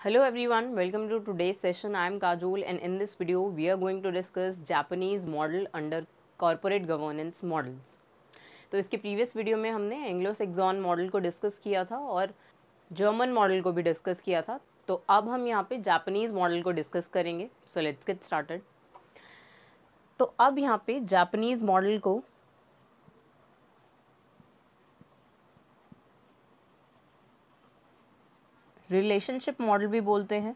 Hello everyone, welcome to today's session. I am Kajol and in this video we are going to discuss Japanese model under corporate governance models. तो इसके previous video में हमने Anglo Saxon model को discuss किया था और German model को भी डिस्कस किया था। तो अब हम यहाँ पे जापानीज़ मॉडल को डिस्कस करेंगे। So let's get started. तो अब यहाँ पे जापानीज़ मॉडल को रिलेशनशिप मॉडल भी बोलते हैं।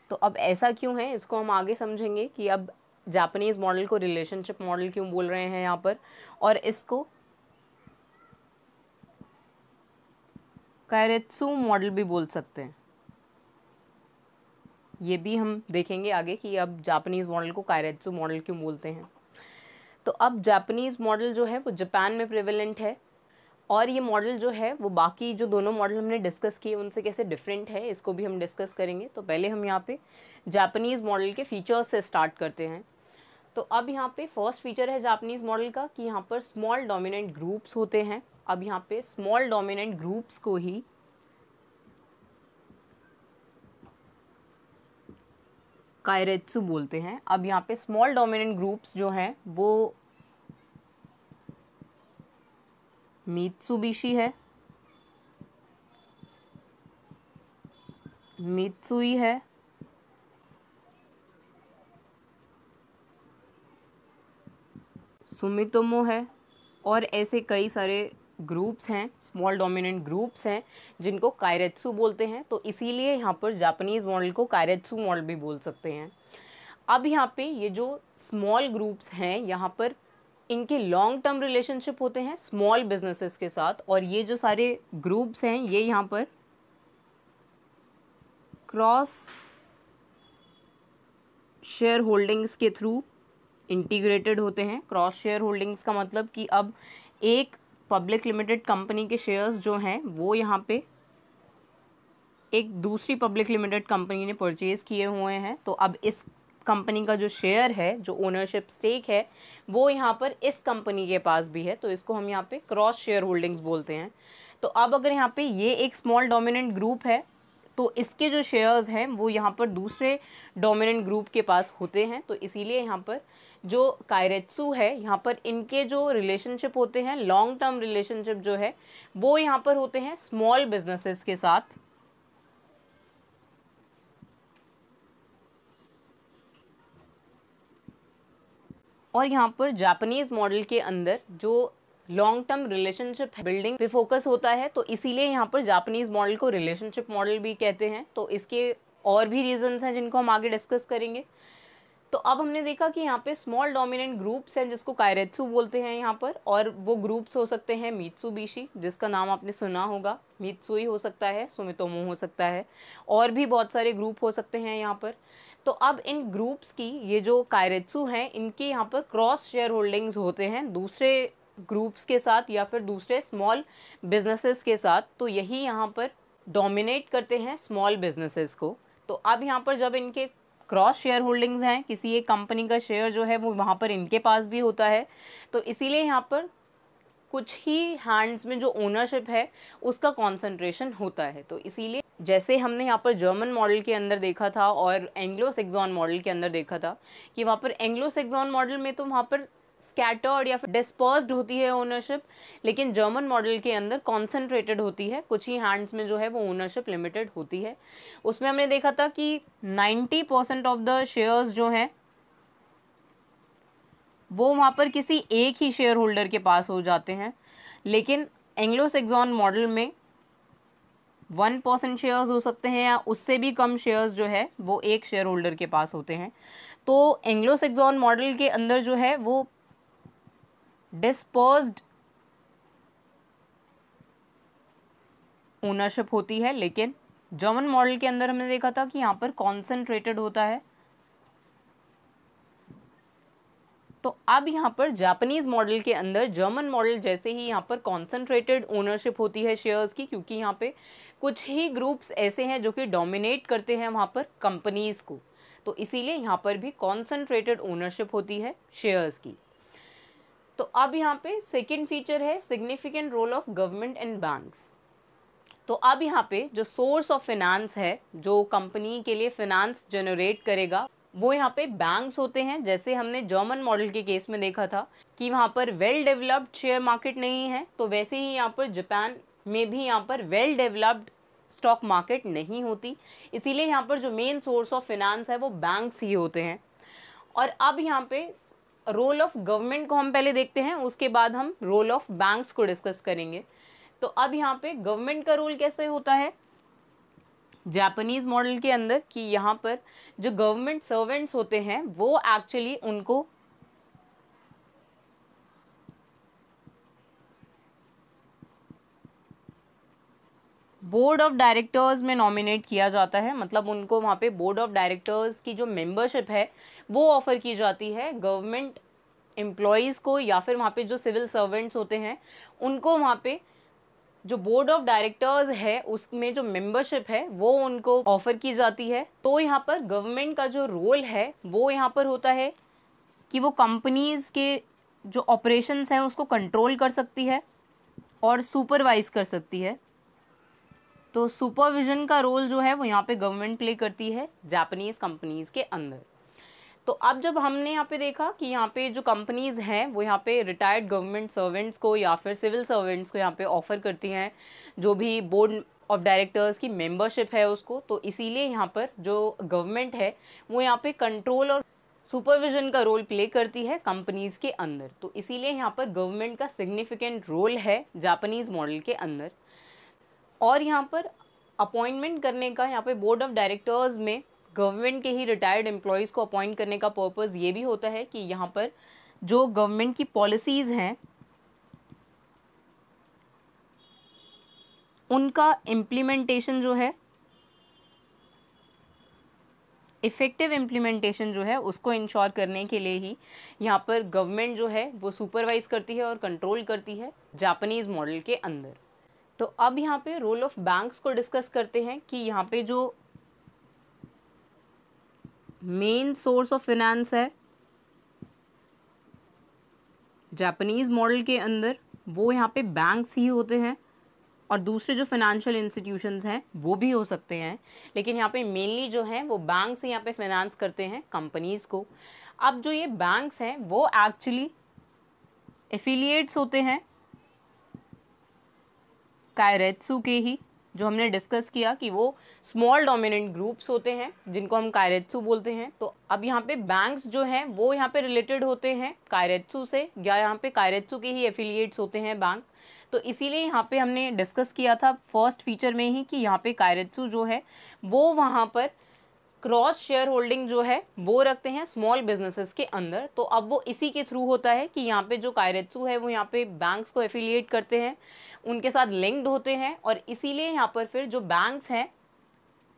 तो अब ऐसा क्यों है, इसको हम आगे समझेंगे कि अब जापानीज़ मॉडल को रिलेशनशिप मॉडल क्यों बोल रहे हैं यहाँ पर, और इसको कायरेत्सु मॉडल भी बोल सकते हैं। ये भी हम देखेंगे आगे कि अब जापानीज़ मॉडल को कायरेत्सु मॉडल क्यों बोलते हैं। तो अब जापानीज़ मॉडल जो है वो जापान में प्रेवलेंट है और ये मॉडल जो है वो बाकी जो दोनों मॉडल हमने डिस्कस किए उनसे कैसे डिफरेंट है, इसको भी हम डिस्कस करेंगे। तो पहले हम यहाँ पे जापानीज़ मॉडल के फीचर्स से स्टार्ट करते हैं। तो अब यहाँ पे फर्स्ट फीचर है जापानीज़ मॉडल का कि यहाँ पर स्मॉल डोमिनेंट ग्रुप्स होते हैं। अब यहाँ पे स्मॉल डोमिनेंट ग्रुप्स को ही कायरेत्सु बोलते हैं। अब यहाँ पे स्मॉल डोमिनेंट ग्रुप्स जो हैं वो मित्सुबिशी है, मित्सुई है, सुमितोमो है और ऐसे कई सारे ग्रुप्स हैं, स्मॉल डोमिनेंट ग्रुप्स हैं जिनको कायरेत्सु बोलते हैं। तो इसीलिए यहाँ पर जापानीज़ मॉडल को कायरेत्सु मॉडल भी बोल सकते हैं। अब यहाँ पे ये जो स्मॉल ग्रुप्स हैं यहाँ पर इनके लॉन्ग टर्म रिलेशनशिप होते हैं स्मॉल बिजनेसेस के साथ, और ये जो सारे ग्रुप्स हैं ये यहाँ पर क्रॉस शेयर होल्डिंग्स के थ्रू इंटीग्रेटेड होते हैं। क्रॉस शेयर होल्डिंग्स का मतलब कि अब एक पब्लिक लिमिटेड कंपनी के शेयर्स जो हैं वो यहाँ पे एक दूसरी पब्लिक लिमिटेड कंपनी ने परचेज़ किए हुए हैं। तो अब इस कंपनी का जो शेयर है, जो ओनरशिप स्टेक है, वो यहाँ पर इस कंपनी के पास भी है। तो इसको हम यहाँ पे क्रॉस शेयर होल्डिंग्स बोलते हैं। तो अब अगर यहाँ पे ये एक स्मॉल डोमिनेंट ग्रुप है तो इसके जो शेयर्स हैं वो यहाँ पर दूसरे डोमिनेंट ग्रुप के पास होते हैं। तो इसीलिए यहाँ पर जो कायरेत्सु है यहाँ पर इनके जो रिलेशनशिप होते हैं, लॉन्ग टर्म रिलेशनशिप जो है वो यहाँ पर होते हैं स्मॉल बिजनेसेस के साथ। और यहाँ पर जापानीज़ मॉडल के अंदर जो लॉन्ग टर्म रिलेशनशिप बिल्डिंग पे फोकस होता है, तो इसीलिए यहाँ पर जापानीज़ मॉडल को रिलेशनशिप मॉडल भी कहते हैं। तो इसके और भी रीजंस हैं जिनको हम आगे डिस्कस करेंगे। तो अब हमने देखा कि यहाँ पे स्मॉल डोमिनेंट ग्रुप्स हैं जिसको कायरेत्सु बोलते हैं यहाँ पर, और वो ग्रुप्स हो सकते हैं मित्सुबिशी जिसका नाम आपने सुना होगा, मित्सुई हो सकता है, सुमितोमो हो सकता है, और भी बहुत सारे ग्रुप हो सकते हैं यहाँ पर। तो अब इन ग्रुप्स की ये जो कायरेत्सु हैं इनके यहाँ पर क्रॉस शेयर होल्डिंग्स होते हैं दूसरे ग्रुप्स के साथ या फिर दूसरे स्मॉल बिजनेसेस के साथ। तो यही यहाँ पर डोमिनेट करते हैं स्मॉल बिजनेसेस को। तो अब यहाँ पर जब इनके क्रॉस शेयर होल्डिंग्स हैं, किसी एक कंपनी का शेयर जो है वो वहाँ पर इनके पास भी होता है, तो इसीलिए यहाँ पर कुछ ही हैंड्स में जो ओनरशिप है उसका कॉन्सेंट्रेशन होता है। तो इसीलिए जैसे हमने यहाँ पर जर्मन मॉडल के अंदर देखा था और एंग्लो सैक्सन मॉडल के अंदर देखा था कि वहाँ पर एंग्लो सैक्सन मॉडल में तो वहाँ पर स्कैटर्ड या फिर डिस्पर्स्ड होती है ओनरशिप, लेकिन जर्मन मॉडल के अंदर कॉन्सेंट्रेटेड होती है, कुछ ही हैंड्स में जो है वो ओनरशिप लिमिटेड होती है। उसमें हमने देखा था कि 90% ऑफ द शेयर्स जो हैं वो वहाँ पर किसी एक ही शेयर होल्डर के पास हो जाते हैं, लेकिन एंग्लो सैक्सन मॉडल में 1% शेयर्स हो सकते हैं या उससे भी कम शेयर्स जो है वो एक शेयर होल्डर के पास होते हैं। तो एंग्लो सैक्सन मॉडल के अंदर जो है वो डिस्पर्स्ड ओनरशिप होती है, लेकिन जर्मन मॉडल के अंदर हमने देखा था कि यहाँ पर कॉन्सेंट्रेटेड होता है। तो अब यहाँ पर जापानीज़ मॉडल के अंदर जर्मन मॉडल जैसे ही यहाँ पर कॉन्सेंट्रेटेड ओनरशिप होती है शेयर्स की, क्योंकि यहाँ पे कुछ ही ग्रुप्स ऐसे हैं जो कि डोमिनेट करते हैं वहाँ पर कंपनीज़ को, तो इसीलिए यहाँ पर भी कॉन्सेंट्रेटेड ओनरशिप होती है शेयर्स की। तो अब यहाँ पे सेकेंड फीचर है significant role of government and banks. तो अब यहाँ पे जो सोर्स ऑफ फिनेंस है, जो कंपनी के लिए फिनेंस जनरेट करेगा, वो यहाँ पे बैंक्स होते हैं। जैसे हमने जर्मन मॉडल के केस में देखा था कि वहाँ पर वेल डेवलप्ड शेयर मार्केट नहीं है, तो वैसे ही यहाँ पर जापान में भी यहाँ पर वेल डेवलप्ड स्टॉक मार्केट नहीं होती, इसीलिए यहाँ पर जो मेन सोर्स ऑफ फिनेंस है वो बैंक्स ही होते हैं। और अब यहाँ पे रोल ऑफ गवर्नमेंट को हम पहले देखते हैं, उसके बाद हम रोल ऑफ बैंक्स को डिस्कस करेंगे। तो अब यहाँ पे गवर्नमेंट का रोल कैसे होता है जापानीज मॉडल के अंदर, कि यहाँ पर जो गवर्नमेंट सर्वेंट्स होते हैं वो एक्चुअली उनको बोर्ड ऑफ डायरेक्टर्स में नॉमिनेट किया जाता है। मतलब उनको वहाँ पे बोर्ड ऑफ डायरेक्टर्स की जो मेंबरशिप है वो ऑफर की जाती है गवर्नमेंट एम्प्लॉयज़ को, या फिर वहाँ पे जो सिविल सर्वेंट्स होते हैं उनको वहाँ पे जो बोर्ड ऑफ डायरेक्टर्स है उसमें जो मेंबरशिप है वो उनको ऑफर की जाती है। तो यहाँ पर गवर्नमेंट का जो रोल है वो यहाँ पर होता है कि वो कंपनीज के जो ऑपरेशंस हैं उसको कंट्रोल कर सकती है और सुपरवाइज कर सकती है। तो सुपरविजन का रोल जो है वो यहाँ पे गवर्नमेंट प्ले करती है जापानीज कंपनीज के अंदर। तो अब जब हमने यहाँ पे देखा कि यहाँ पे जो कंपनीज हैं वो यहाँ पे रिटायर्ड गवर्नमेंट सर्वेंट्स को या फिर सिविल सर्वेंट्स को यहाँ पे ऑफर करती हैं जो भी बोर्ड ऑफ डायरेक्टर्स की मेंबरशिप है उसको, तो इसीलिए यहाँ पर जो गवर्नमेंट है वो यहाँ पे कंट्रोल और सुपरविजन का रोल प्ले करती है कंपनीज के अंदर। तो इसीलिए यहाँ पर गवर्नमेंट का सिग्निफिकेंट रोल है जापानीज मॉडल के अंदर। और यहाँ पर अपॉइंटमेंट करने का, यहाँ पे बोर्ड ऑफ डायरेक्टर्स में गवर्नमेंट के ही रिटायर्ड एम्प्लॉयज़ को अपॉइंट करने का पर्पस ये भी होता है कि यहाँ पर जो गवर्नमेंट की पॉलिसीज़ हैं उनका इम्प्लीमेंटेशन जो है, इफ़ेक्टिव इम्प्लीमेंटेशन जो है उसको इंश्योर करने के लिए ही यहाँ पर गवर्नमेंट जो है वो सुपरवाइज करती है और कंट्रोल करती है जापानीज़ मॉडल के अंदर। तो अब यहाँ पे रोल ऑफ बैंक्स को डिस्कस करते हैं कि यहाँ पे जो मेन सोर्स ऑफ फिनेंस है जापानीज मॉडल के अंदर वो यहाँ पे बैंक्स ही होते हैं, और दूसरे जो फाइनेंशियल इंस्टीट्यूशंस हैं वो भी हो सकते हैं, लेकिन यहाँ पे मेनली जो है वो बैंक्स यहाँ पे फाइनेंस करते हैं कंपनीज को। अब जो ये बैंक्स हैं वो एक्चुअली एफिलिएट्स होते हैं कायरेत्सु के ही, जो हमने डिस्कस किया कि वो स्मॉल डोमिनेंट ग्रुप्स होते हैं जिनको हम कायरेत्सु बोलते हैं। तो अब यहाँ पे बैंक्स जो हैं वो यहाँ पे रिलेटेड होते हैं कायरेत्सु से, या यहाँ पे कायरेत्सु के ही एफिलिएट्स होते हैं बैंक। तो इसीलिए यहाँ पे हमने डिस्कस किया था फर्स्ट फीचर में ही कि यहाँ पे कायरेत्सु जो है वो वहाँ पर क्रॉस शेयर होल्डिंग जो है वो रखते हैं स्मॉल बिजनेसेस के अंदर। तो अब वो इसी के थ्रू होता है कि यहाँ पे जो कायरेत्सु है वो यहाँ पे बैंक्स को एफिलिएट करते हैं, उनके साथ लिंक्ड होते हैं, और इसीलिए यहाँ पर फिर जो बैंक्स हैं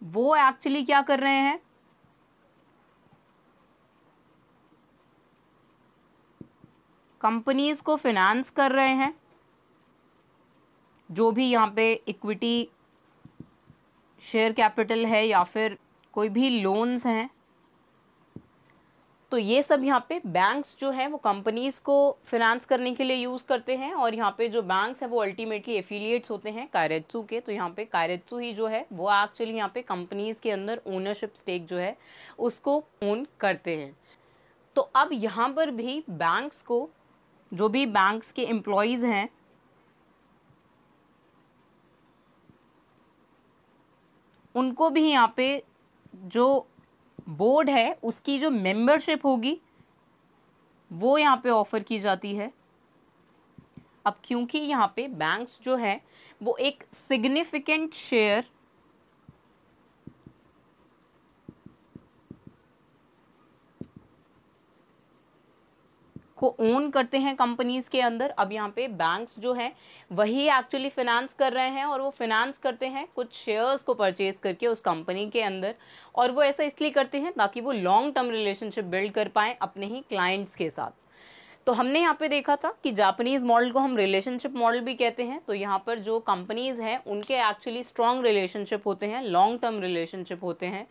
वो एक्चुअली क्या कर रहे हैं, कंपनीज को फिनेंस कर रहे हैं, जो भी यहाँ पे इक्विटी शेयर कैपिटल है या फिर कोई भी लोन्स हैं। तो ये सब यहाँ पे बैंक्स जो है वो कंपनीज को फिनेंस करने के लिए यूज़ करते हैं, और यहाँ पे जो बैंक्स हैं वो अल्टीमेटली एफिलिएट्स होते हैं कायरेत्सु के। तो यहाँ पे कायरेत्सु ही जो है वो एक्चुअली यहाँ पे कंपनीज के अंदर ओनरशिप स्टेक जो है उसको ओन करते हैं। तो अब यहाँ पर भी बैंक्स को, जो भी बैंक्स के एम्प्लॉयज़ हैं उनको भी यहाँ पे जो बोर्ड है उसकी जो मेंबरशिप होगी वो यहाँ पे ऑफर की जाती है। अब क्योंकि यहाँ पे बैंक्स जो है वो एक सिग्निफिकेंट शेयर को ओन करते हैं कंपनीज के अंदर, अब यहाँ पे बैंक्स जो हैं वही एक्चुअली फिनेंस कर रहे हैं, और वो फिनेंस करते हैं कुछ शेयर्स को परचेज करके उस कंपनी के अंदर, और वो ऐसा इसलिए करते हैं ताकि वो लॉन्ग टर्म रिलेशनशिप बिल्ड कर पाएँ अपने ही क्लाइंट्स के साथ। तो हमने यहाँ पे देखा था कि जापानीज मॉडल को हम रिलेशनशिप मॉडल भी कहते हैं। तो यहाँ पर जो कंपनीज हैं उनके एक्चुअली स्ट्रॉन्ग रिलेशनशिप होते हैं, लॉन्ग टर्म रिलेशनशिप होते हैं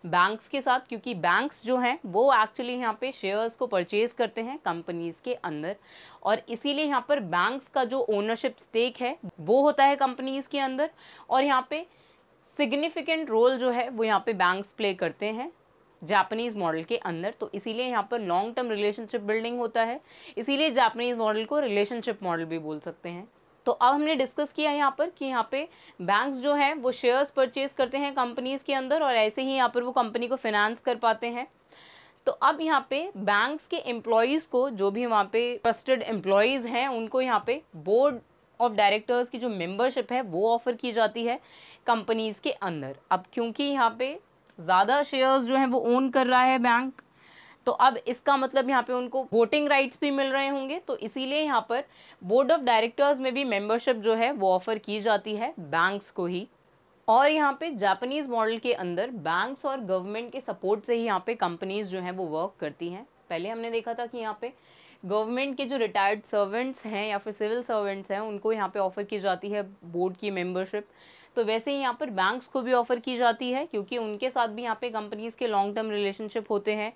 बैंक्स के साथ, क्योंकि बैंक्स जो हैं वो एक्चुअली यहाँ पे शेयर्स को परचेज करते हैं कंपनीज के अंदर, और इसीलिए यहाँ पर बैंक्स का जो ओनरशिप स्टेक है वो होता है कंपनीज के अंदर, और यहाँ पे सिग्निफिकेंट रोल जो है वो यहाँ पे बैंक्स प्ले करते हैं जापानीज मॉडल के अंदर। तो इसीलिए यहाँ पर लॉन्ग टर्म रिलेशनशिप बिल्डिंग होता है, इसीलिए जापानीज मॉडल को रिलेशनशिप मॉडल भी बोल सकते हैं। तो अब हमने डिस्कस किया यहाँ पर कि यहाँ पे बैंक्स जो हैं वो शेयर्स परचेज करते हैं कंपनीज के अंदर, और ऐसे ही यहाँ पर वो कंपनी को फिनेंस कर पाते हैं। तो अब यहाँ पे बैंक्स के एम्प्लॉयज़ को, जो भी वहाँ पे ट्रस्टेड एम्प्लॉयज़ हैं, उनको यहाँ पे बोर्ड ऑफ डायरेक्टर्स की जो मेंबरशिप है वो ऑफर की जाती है कंपनीज के अंदर। अब क्योंकि यहाँ पे ज़्यादा शेयर्स जो हैं वो ओन कर रहा है बैंक, तो अब इसका मतलब यहाँ पे उनको वोटिंग राइट्स भी मिल रहे होंगे, तो इसीलिए यहाँ पर बोर्ड ऑफ डायरेक्टर्स में भी मेंबरशिप जो है वो ऑफर की जाती है बैंक्स को ही। और यहाँ पे जापानीज मॉडल के अंदर बैंक्स और गवर्नमेंट के सपोर्ट से ही यहाँ पे कंपनीज जो हैं वो वर्क करती हैं। पहले हमने देखा था कि यहाँ पे गवर्नमेंट के जो रिटायर्ड सर्वेंट्स हैं या फिर सिविल सर्वेंट्स हैं उनको यहाँ पे ऑफर की जाती है बोर्ड की मेंबरशिप, तो वैसे ही यहाँ पर बैंक्स को भी ऑफर की जाती है, क्योंकि उनके साथ भी यहाँ पे कंपनीज के लॉन्ग टर्म रिलेशनशिप होते हैं।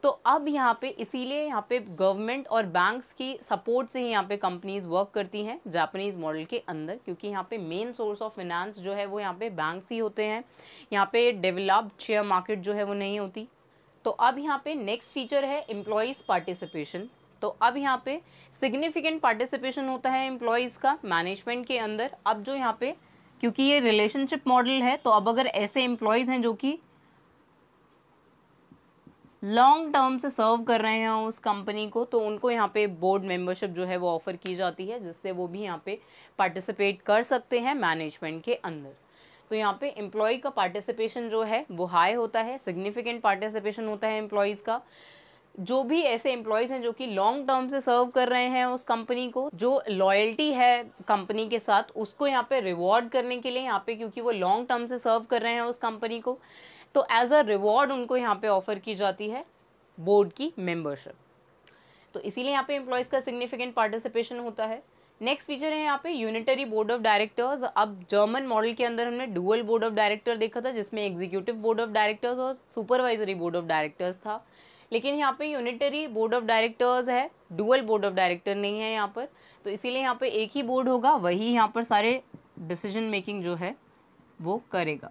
तो अब यहाँ पे इसीलिए यहाँ पे गवर्नमेंट और बैंक्स की सपोर्ट से ही यहाँ पे कंपनीज वर्क करती हैं जापानीज मॉडल के अंदर, क्योंकि यहाँ पे मेन सोर्स ऑफ फाइनेंस जो है वो यहाँ पे बैंक्स ही होते हैं, यहाँ पे डेवलप्ड शेयर मार्केट जो है वो नहीं होती। तो अब यहाँ पे नेक्स्ट फीचर है एम्प्लॉयज़ पार्टिसिपेशन। तो अब यहाँ पे सिग्निफिकेंट पार्टिसिपेशन होता है एम्प्लॉयज़ का मैनेजमेंट के अंदर। अब जो यहाँ पे, क्योंकि ये रिलेशनशिप मॉडल है, तो अब अगर ऐसे एम्प्लॉयज़ हैं जो कि लॉन्ग टर्म से सर्व कर रहे हैं उस कंपनी को, तो उनको यहाँ पे बोर्ड मेंबरशिप जो है वो ऑफर की जाती है, जिससे वो भी यहाँ पे पार्टिसिपेट कर सकते हैं मैनेजमेंट के अंदर। तो यहाँ पे एम्प्लॉय का पार्टिसिपेशन जो है वो हाई होता है, सिग्निफिकेंट पार्टिसिपेशन होता है एम्प्लॉयज़ का। जो भी ऐसे एम्प्लॉयज़ हैं जो कि लॉन्ग टर्म से सर्व कर रहे हैं उस कंपनी को, जो लॉयल्टी है कंपनी के साथ उसको यहाँ पे रिवॉर्ड करने के लिए, यहाँ पे क्योंकि वो लॉन्ग टर्म से सर्व कर रहे हैं उस कंपनी को, तो एज अ रिवॉर्ड उनको यहाँ पे ऑफर की जाती है बोर्ड की मेंबरशिप। तो इसीलिए यहाँ पे एम्प्लॉयज़ का सिग्निफिकेंट पार्टिसिपेशन होता है। नेक्स्ट फीचर है यहाँ पे यूनिटरी बोर्ड ऑफ डायरेक्टर्स। अब जर्मन मॉडल के अंदर हमने डुअल बोर्ड ऑफ डायरेक्टर देखा था, जिसमें एग्जीक्यूटिव बोर्ड ऑफ डायरेक्टर्स और सुपरवाइजरी बोर्ड ऑफ डायरेक्टर्स था, लेकिन यहाँ पे यूनिटरी बोर्ड ऑफ डायरेक्टर्स है, डुअल बोर्ड ऑफ डायरेक्टर नहीं है यहाँ पर। तो इसीलिए यहाँ पे एक ही बोर्ड होगा, वही यहाँ पर सारे डिसीजन मेकिंग जो है वो करेगा।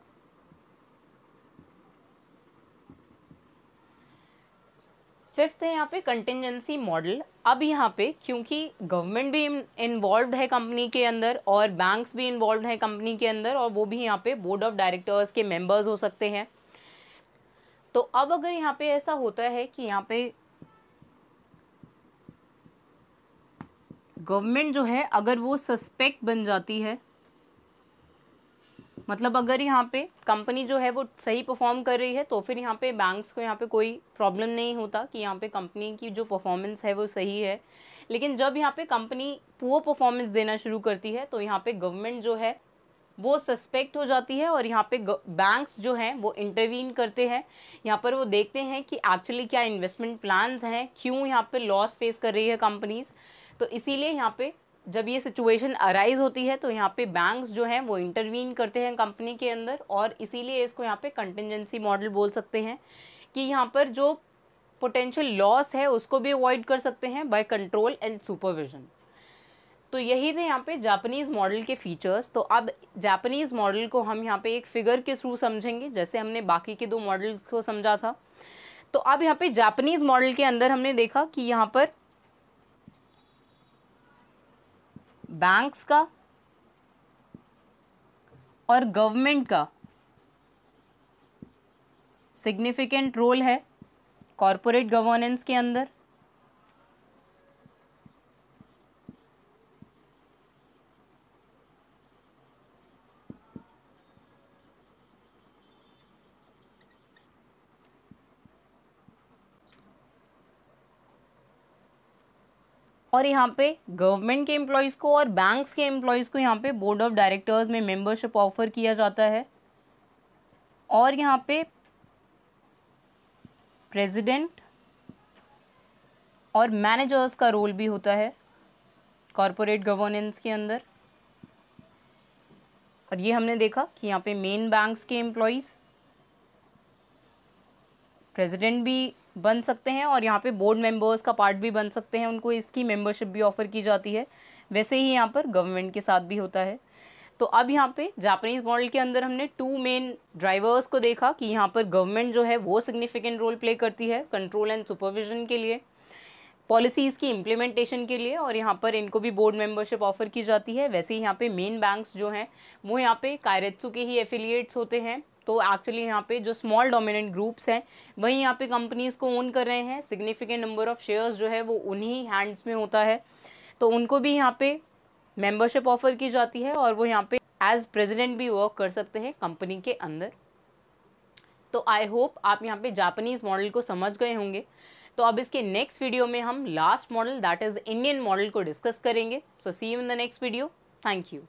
फिफ्थ है यहाँ पे कंटिजेंसी मॉडल। अब यहाँ पे क्योंकि गवर्नमेंट भी इन्वॉल्व है कंपनी के अंदर और बैंक्स भी इन्वॉल्व है कंपनी के अंदर, और वो भी यहाँ पे बोर्ड ऑफ डायरेक्टर्स के मेंबर्स हो सकते हैं। तो अब अगर यहाँ पे ऐसा होता है कि यहाँ पे गवर्नमेंट जो है अगर वो सस्पेक्ट बन जाती है, मतलब अगर यहाँ पे कंपनी जो है वो सही परफॉर्म कर रही है, तो फिर यहाँ पे बैंक्स को यहाँ पे कोई प्रॉब्लम नहीं होता कि यहाँ पे कंपनी की जो परफॉर्मेंस है वो सही है। लेकिन जब यहाँ पे कंपनी पुअर परफॉर्मेंस देना शुरू करती है, तो यहाँ पे गवर्नमेंट जो है वो सस्पेक्ट हो जाती है, और यहाँ पे बैंक्स जो हैं वो इंटरवीन करते हैं। यहाँ पर वो देखते हैं कि एक्चुअली क्या इन्वेस्टमेंट प्लान्स हैं, क्यों यहाँ पे लॉस फेस कर रही है कंपनीज। तो इसीलिए यहाँ पे जब ये सिचुएशन अराइज होती है, तो यहाँ पे बैंक्स जो हैं वो इंटरवीन करते हैं कंपनी के अंदर, और इसीलिए इसको यहाँ पे कंटिजेंसी मॉडल बोल सकते हैं कि यहाँ पर जो पोटेंशियल लॉस है उसको भी अवॉइड कर सकते हैं बाय कंट्रोल एंड सुपरविजन। तो यही थे यहाँ पे जापानीज मॉडल के फीचर्स। तो अब जापानीज मॉडल को हम यहाँ पे एक फिगर के थ्रू समझेंगे, जैसे हमने बाकी के दो मॉडल्स को समझा था। तो अब यहाँ पे जापानीज मॉडल के अंदर हमने देखा कि यहाँ पर बैंक्स का और गवर्नमेंट का सिग्निफिकेंट रोल है कॉरपोरेट गवर्नेंस के अंदर। और यहाँ पे गवर्नमेंट के एम्प्लॉयज़ को और बैंक्स के एम्प्लॉयज़ को यहाँ पे बोर्ड ऑफ डायरेक्टर्स में मेंबरशिप ऑफर किया जाता है, और यहाँ पे प्रेसिडेंट और मैनेजर्स का रोल भी होता है कॉरपोरेट गवर्नेंस के अंदर। और ये हमने देखा कि यहाँ पे मेन बैंक्स के एम्प्लॉयज़ प्रेसिडेंट भी बन सकते हैं और यहाँ पे बोर्ड मेंबर्स का पार्ट भी बन सकते हैं, उनको इसकी मेंबरशिप भी ऑफर की जाती है। वैसे ही यहाँ पर गवर्नमेंट के साथ भी होता है। तो अब यहाँ पे जापानीज मॉडल के अंदर हमने 2 मेन ड्राइवर्स को देखा कि यहाँ पर गवर्नमेंट जो है वो सिग्निफिकेंट रोल प्ले करती है कंट्रोल एंड सुपरविजन के लिए, पॉलिसीज़ की इम्प्लीमेंटेशन के लिए, और यहाँ पर इनको भी बोर्ड मेंबरशिप ऑफर की जाती है। वैसे ही यहाँ पे मेन बैंक्स जो हैं वो यहाँ पे कायरेत्सु के ही एफिलिएट्स होते हैं। तो एक्चुअली यहाँ पे जो स्मॉल डोमिनेंट ग्रुप्स हैं वही यहाँ पे कंपनीज को ओन कर रहे हैं, सिग्निफिकेंट नंबर ऑफ शेयर्स जो है वो उन्हीं हैंड्स में होता है, तो उनको भी यहाँ पे मेंबरशिप ऑफर की जाती है और वो यहाँ पे एज प्रेसिडेंट भी वर्क कर सकते हैं कंपनी के अंदर। तो आई होप आप यहाँ पे जापानीज मॉडल को समझ गए होंगे। तो अब इसके नेक्स्ट वीडियो में हम last model that is Indian model को डिस्कस करेंगे। So see you in the next video. Thank you.